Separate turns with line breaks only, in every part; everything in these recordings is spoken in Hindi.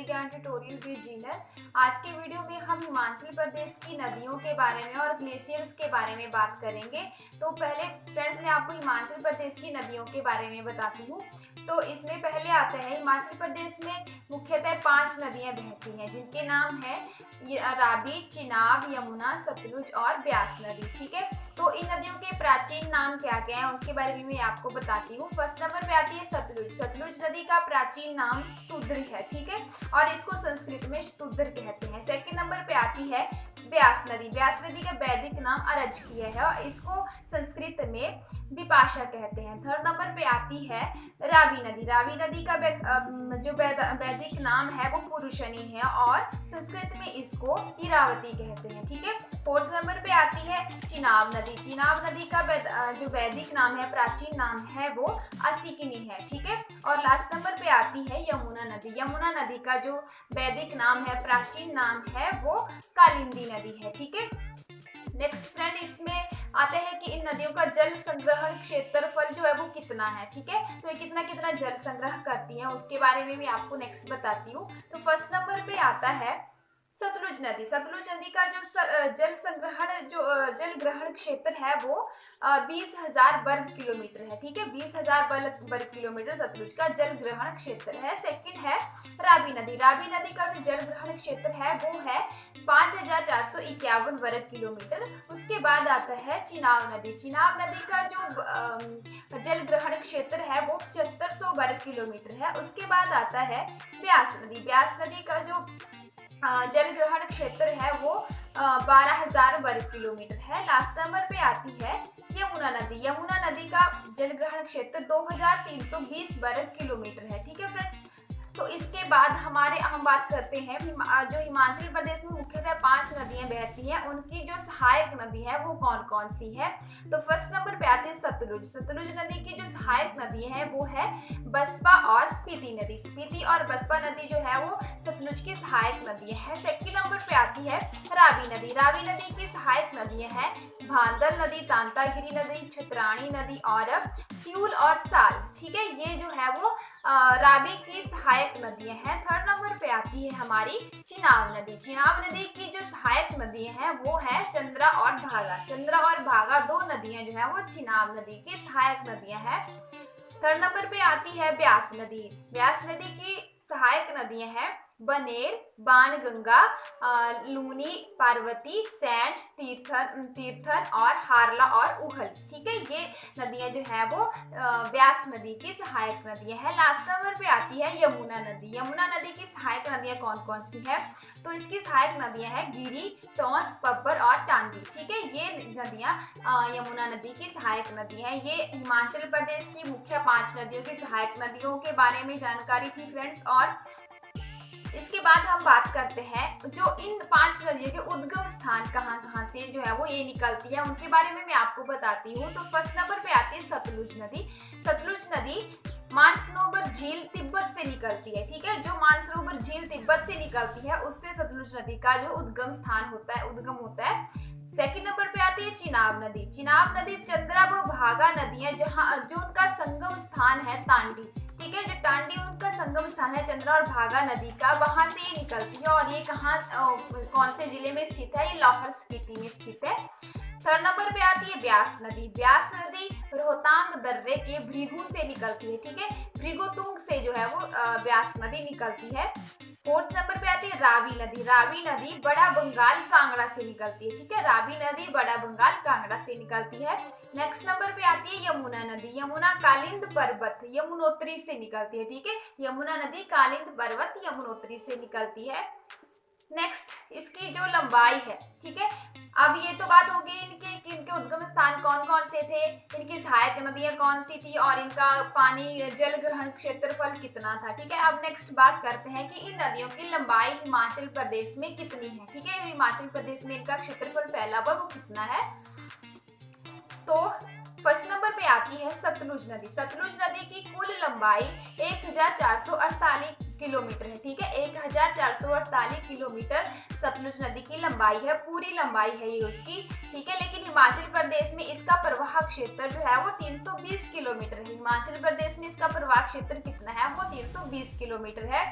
ज्ञान ट्यूटोरियल विद जीनर। आज के वीडियो में हम हिमाचल प्रदेश की नदियों के बारे में और ग्लेशियर्स के बारे में बात करेंगे। तो पहले फ्रेंड्स मैं आपको हिमाचल प्रदेश की नदियों के बारे में बताती हूँ। तो इसमें पहले आता है हिमाचल प्रदेश में मुख्यतः 5 नदियाँ बहती हैं जिनके नाम है रावी, चिनाब, यमुना, सतलुज और ब्यास नदी। ठीक है, तो इन नदियों के प्राचीन नाम क्या क्या है उसके बारे में मैं आपको बताती हूँ। फर्स्ट नंबर पे आती है सतलुज। सतलुज नदी का प्राचीन नाम स्तुद्र है, ठीक है, और इसको संस्कृत में स्तुद्र कहते हैं। सेकंड नंबर पे आती है ब्यास नदी। ब्यास नदी का वैदिक नाम अरजकीय है और इसको संस्कृत में विपाशा कहते हैं। थर्ड नंबर पे आती है रावी नदी। रावी नदी का जो वैदिक नाम है वो पुरुषनी है और संस्कृत में इसको इरावती कहते हैं। ठीक है, फोर्थ नंबर पे आती है चिनाब नदी। चिनाब नदी का जो वैदिक नाम है, प्राचीन नाम है वो असिकनी है। ठीक है, और लास्ट नंबर पे आती है यमुना नदी। यमुना नदी का जो वैदिक नाम है, प्राचीन नाम है वो कालिंदी नदी है। ठीक है, नेक्स्ट फ्रेंड इसमें आते हैं कि इन नदियों का जल संग्रहण क्षेत्रफल जो है वो कितना है। ठीक है, तो ये कितना कितना जल संग्रह करती है उसके बारे में भी आपको नेक्स्ट बताती हूँ। तो फर्स्ट नंबर पे आता है सतलुज नदी। सतलुज नदी का जो जल संग्रहण जो जल ग्रहण क्षेत्र है वो 20,000 वर्ग किलोमीटर है। ठीक है, 20,000 वर्ग किलोमीटर सतलुज का जल ग्रहण क्षेत्र है। सेकंड है रावी नदी। रावी नदी का जो जल ग्रहण क्षेत्र है वो है 5,451 वर्ग किलोमीटर। उसके बाद आता है चिनाब नदी। चिनाब नदी का जो जल ग्रहण क्षेत्र है वो 7500 वर्ग किलोमीटर है। उसके बाद आता है ब्यास नदी। ब्यास नदी का जो जल ग्रहण क्षेत्र है वो 12,000 वर्ग किलोमीटर है। लास्ट नंबर पे आती है यमुना नदी। यमुना नदी का जल ग्रहण क्षेत्र 2,320 वर्ग किलोमीटर है। ठीक है फ्रेंड्स, तो इसके बाद हम बात करते हैं जो हिमाचल प्रदेश में मुख्यतः 5 नदियां बहती हैं उनकी जो सहायक नदी है वो कौन कौन सी है। तो फर्स्ट नंबर पे आती है सतलुज। सतलुज नदी की जो सहायक नदी है वो है बसपा और स्पीति नदी। स्पीति और बसपा नदी जो है वो सतलुज की सहायक नदी है। सेकंड नंबर पे आती है रावी नदी। रावी नदी की सहायक नदियां हैं भांदल नदी, तांतागिरी नदी, छतरानी नदी और सियूल और साल। ठीक है, ये जो है वो रावी की सहायक नदियां हैं। थर्ड नंबर पे आती है हमारी चिनाब नदी। चिनाब नदी की जो सहायक नदियां हैं वो है चंद्रा और भागा। चंद्रा और भागा 2 नदियां जो है वो चिनाब नदी की सहायक नदियां हैं। थर्ड नंबर पे आती है ब्यास नदी। ब्यास नदी की सहायक नदियां हैं बनेर, बाणगंगा, लूनी, पार्वती, सैंज, तीर्थन और हारला और उहल। ठीक है, ये नदियां जो है वो ब्यास नदी की सहायक नदियां हैं। लास्ट नंबर पे आती है यमुना नदी। यमुना नदी की सहायक नदियां कौन कौन सी है। तो इसकी सहायक नदियां हैं गिरी, टोंस, पब्बर और टांगी। ठीक है, ये नदियां यमुना नदी की सहायक नदी हैं। ये हिमाचल प्रदेश की मुख्य 5 नदियों की सहायक नदियों के बारे में जानकारी थी फ्रेंड्स। और इसके बाद हम बात करते हैं जो इन 5 नदियों के उद्गम स्थान कहाँ से जो है वो ये निकलती है उनके बारे में मैं आपको बताती हूँ। तो फर्स्ट नंबर पे आती है सतलुज नदी। सतलुज नदी मानसरोवर झील तिब्बत से निकलती है। ठीक है, जो मानसरोवर झील तिब्बत से निकलती है उससे सतलुज नदी का जो उद्गम होता है। सेकंड नंबर पे आती है चिनाब नदी। चिनाब नदी चंद्रा व भागा नदियां जो उनका संगम स्थान है तांडी। ठीक है, जो टांडी उनका संगम स्थान है चंद्रा और भागा नदी का, वहां से ये निकलती है और ये कौन से जिले में स्थित है, ये लाहौल स्पीति में स्थित है। थर्ड नंबर पे आती है ब्यास नदी। ब्यास नदी रोहतांग दर्रे के भृगु से निकलती है। ठीक है, भृगुतुंग से जो है वो ब्यास नदी निकलती है। फोर्थ नंबर पे आती है रावी नदी। रावी नदी बड़ा बंगाल कांगड़ा से निकलती है। ठीक है, रावी नदी बड़ा बंगाल कांगड़ा से निकलती है। नेक्स्ट नंबर पे आती है यमुना नदी। यमुना कालिंद पर्वत यमुनोत्री से निकलती है। ठीक है, यमुना नदी कालिंद पर्वत यमुनोत्री से निकलती है। नेक्स्ट इसकी जो लंबाई है, ठीक है, अब ये तो बात हो गई इनके उद्गम स्थान कौन कौन से थे, इनकी सहायक नदियां कौन सी थी और इनका पानी जल ग्रहण क्षेत्रफल कितना था। ठीक है, अब नेक्स्ट बात करते हैं कि इन नदियों की लंबाई हिमाचल प्रदेश में कितनी है। ठीक है, हिमाचल प्रदेश में इनका क्षेत्रफल फैला हुआ वो कितना है। तो फर्स्ट नंबर पे आती है सतलुज नदी। सतलुज नदी की कुल लंबाई 1,448 किलोमीटर है। ठीक है, 1,448 किलोमीटर सतलुज नदी की लंबाई है, पूरी लंबाई है ये उसकी। ठीक है, लेकिन हिमाचल प्रदेश में इसका प्रवाह क्षेत्र जो है वो 320 किलोमीटर है। हिमाचल प्रदेश में इसका प्रवाह क्षेत्र कितना है, वो 320 किलोमीटर है।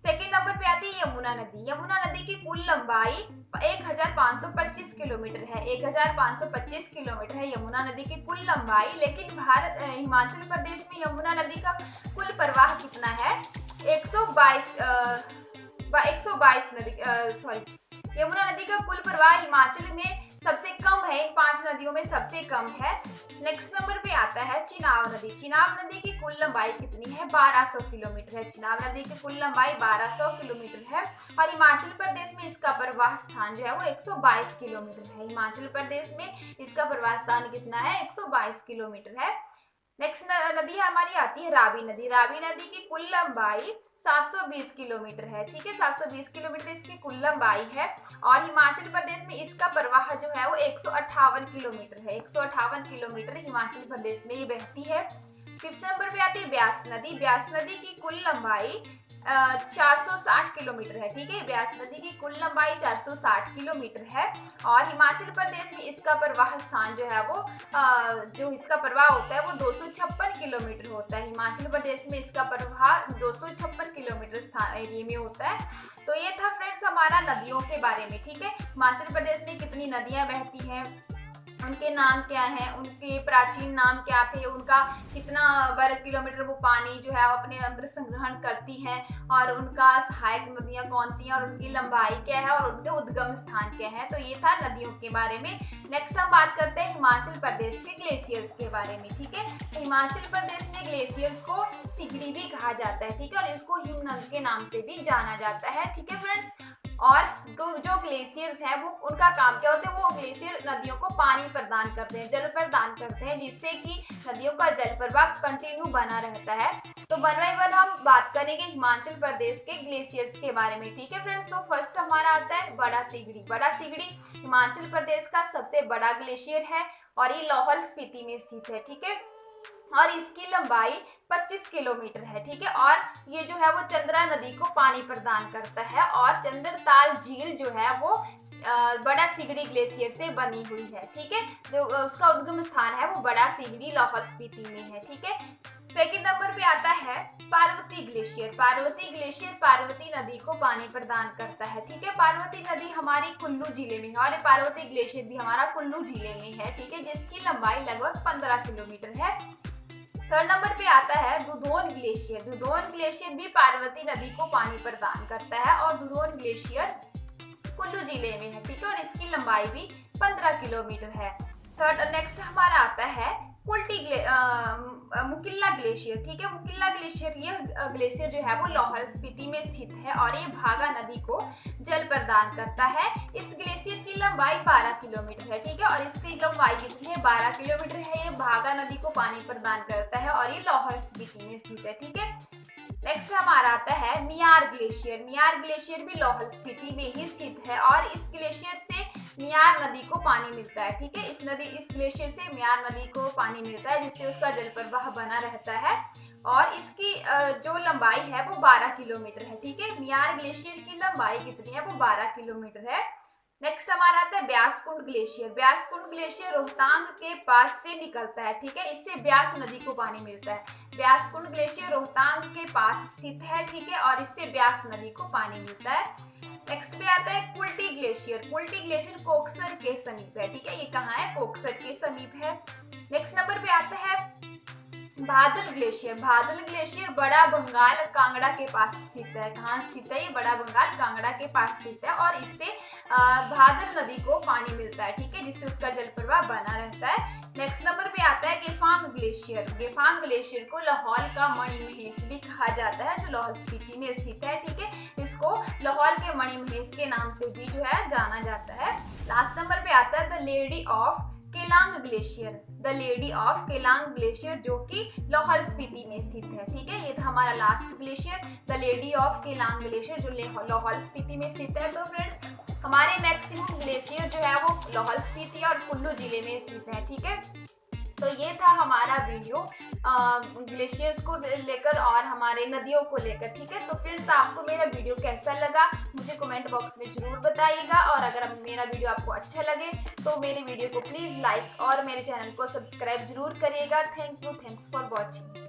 सेकंड नंबर पे आती है यमुना नदी। यमुना नदी की कुल लंबाई 1525 किलोमीटर है। 1525 किलोमीटर है यमुना नदी की कुल लंबाई। लेकिन हिमाचल प्रदेश में यमुना नदी का कुल प्रवाह कितना है? 122 नदी यमुना नदी का कुल प्रवाह हिमाचल में सबसे कम है, इन 5 नदियों में सबसे कम है। नेक्स्ट नंबर पे आता है चिनाब नदी। चिनाब नदी की कुल लंबाई कितनी है? 1200 किलोमीटर है। चिनाब नदी की कुल लंबाई 1200 किलोमीटर है और हिमाचल प्रदेश में इसका प्रवाह स्थान जो है वो 122 किलोमीटर है। हिमाचल प्रदेश में इसका प्रवाह स्थान कितना है? 122 किलोमीटर है। नेक्स्ट नदी हमारी आती है रावी नदी। रावी नदी की कुल लंबाई 720 किलोमीटर है। ठीक है, 720 किलोमीटर इसकी कुल लंबाई है और हिमाचल प्रदेश में इसका प्रवाह जो है वो 158 किलोमीटर है। 158 किलोमीटर हिमाचल प्रदेश में ये बहती है। फिफ्थ नंबर पे आती है ब्यास नदी। ब्यास नदी की कुल लंबाई 460 किलोमीटर है। ठीक है, ब्यास नदी की कुल लंबाई 460 किलोमीटर है और हिमाचल प्रदेश में इसका प्रवाह स्थान जो है वो जो इसका प्रवाह होता है वो 256 किलोमीटर होता है। हिमाचल प्रदेश में इसका प्रवाह 256 किलोमीटर स्थान एरिया में होता है। तो ये था फ्रेंड्स हमारा नदियों के बारे में। ठीक है, हिमाचल प्रदेश में कितनी नदियां बहती हैं, उनके नाम क्या हैं, उनके प्राचीन नाम क्या थे, उनका कितना वर्ग किलोमीटर वो पानी जो है अपने अंदर संग्रहण करती हैं और उनका सहायक नदियां कौन सी हैं और उनकी लंबाई क्या है और उनके उद्गम स्थान क्या है। तो ये था नदियों के बारे में। नेक्स्ट हम बात करते हैं हिमाचल प्रदेश के ग्लेशियर्स के बारे में। ठीक है, तो हिमाचल प्रदेश में ग्लेशियर्स को सिगड़ी भी कहा जाता है। ठीक है, और इसको हिमनद के नाम से भी जाना जाता है। ठीक है फ्रेंड्स, और जो ग्लेशियर्स हैं वो उनका काम क्या होता है? वो ग्लेशियर नदियों को पानी प्रदान करते हैं, जल प्रदान करते हैं, जिससे कि नदियों का जल प्रवाह कंटिन्यू बना रहता है। तो वन बाय वन हम बात करेंगे हिमाचल प्रदेश के ग्लेशियर्स के बारे में। ठीक है फ्रेंड्स, तो फर्स्ट हमारा आता है बड़ा सिगड़ी। बड़ा सिगड़ी हिमाचल प्रदेश का सबसे बड़ा ग्लेशियर है और ये लाहौल स्पीति में स्थित है। ठीक है, और इसकी लंबाई 25 किलोमीटर है। ठीक है, और ये जो है वो चंद्रा नदी को पानी प्रदान करता है और चंद्रताल झील जो है वो बड़ा सिगड़ी ग्लेशियर से बनी हुई है। ठीक है, जो उसका उद्गम स्थान है वो बड़ा सिगड़ी लाहौल स्पीति में है। ठीक है, सेकंड नंबर पे आता है पार्वती ग्लेशियर। पार्वती ग्लेशियर पार्वती नदी को पानी प्रदान करता है। ठीक है, पार्वती नदी हमारी कुल्लू जिले में है और पार्वती ग्लेशियर भी हमारा कुल्लू जिले में है। ठीक है, जिसकी लंबाई लगभग 15 किलोमीटर है। थर्ड नंबर पे आता है दुधौन ग्लेशियर। दुधौन ग्लेशियर भी पार्वती नदी को पानी प्रदान करता है और दुधौन ग्लेशियर कुल्लू जिले में है। ठीक है, और इसकी लंबाई भी 15 किलोमीटर है। नेक्स्ट हमारा आता है मुकिल्ला ग्लेशियर। ठीक है, मुकिल्ला ग्लेशियर ये ग्लेशियर जो है वो लाहौल स्पीति में स्थित है और ये भागा नदी को जल प्रदान करता है। इस ग्लेशियर की लंबाई 12 किलोमीटर है। ठीक है, और इसकी लंबाई कितनी है? 12 किलोमीटर है। ये भागा नदी को पानी प्रदान करता है और ये लाहौल स्पीति में स्थित है। ठीक है, नेक्स्ट हमारा आता है मियार ग्लेशियर। मियार ग्लेशियर भी लाहौल स्पीति में ही स्थित है और इस ग्लेशियर से मियार नदी को पानी मिलता है। ठीक है, इस ग्लेशियर से मियार नदी को पानी मिलता है जिससे उसका जल प्रवाह बना रहता है और इसकी जो लंबाई है वो 12 किलोमीटर है। ठीक है, मियार ग्लेशियर की लंबाई कितनी है? वो 12 किलोमीटर है। नेक्स्ट हमारा आता है ब्यासकुंड ग्लेशियर। ब्यासकुंड ग्लेशियर रोहतांग के पास से निकलता है। ठीक है, इससे ब्यास नदी को पानी मिलता है। ब्यासकुंड ग्लेशियर रोहतांग के पास स्थित है। ठीक है, और इससे ब्यास नदी को पानी मिलता है। नेक्स्ट पे आता है कुल्टी ग्लेशियर। कुल्टी ग्लेशियर कोकसर के समीप है। ठीक है, ये कहाँ है? कोकसर के समीप है। नेक्स्ट नंबर पे आता है बादल ग्लेशियर। बादल ग्लेशियर बड़ा बंगाल कांगड़ा के पास स्थित है। कहाँ स्थित है? ये बड़ा बंगाल कांगड़ा के पास स्थित है और इससे बादल नदी को पानी मिलता है। ठीक है, जिससे उसका जल प्रवाह बना रहता है। नेक्स्ट नंबर पे आता है गेफांग ग्लेशियर। गेफांग ग्लेशियर को लाहौल का मणिमहेश भी कहा जाता है जो लाहौल स्पीति में स्थित है। ठीक है, इसको लाहौल के मणिमहेश के नाम से भी जो है जाना जाता है। लास्ट नंबर पे आता है the lady of Keylong glacier. The lady of Keylong glacier जो कि लाहौल स्पीति में स्थित है। ठीक है, ये था हमारा last glacier the lady of Keylong glacier जो लाहौल स्पीति में स्थित है। तो फ्रेंड्स हमारे मैक्सिमम ग्लेशियर जो है वो लाहौल स्पीति और कुल्लू जिले में स्थित है। ठीक है, तो ये था हमारा वीडियो ग्लेशियर्स को लेकर और हमारे नदियों को लेकर। ठीक है, तो फ्रेंड्स आपको मेरा वीडियो कैसा लगा मुझे कमेंट बॉक्स में जरूर बताइएगा और अगर मेरा वीडियो आपको अच्छा लगे तो मेरे वीडियो को प्लीज़ लाइक और मेरे चैनल को सब्सक्राइब जरूर करिएगा। Thanks for watching.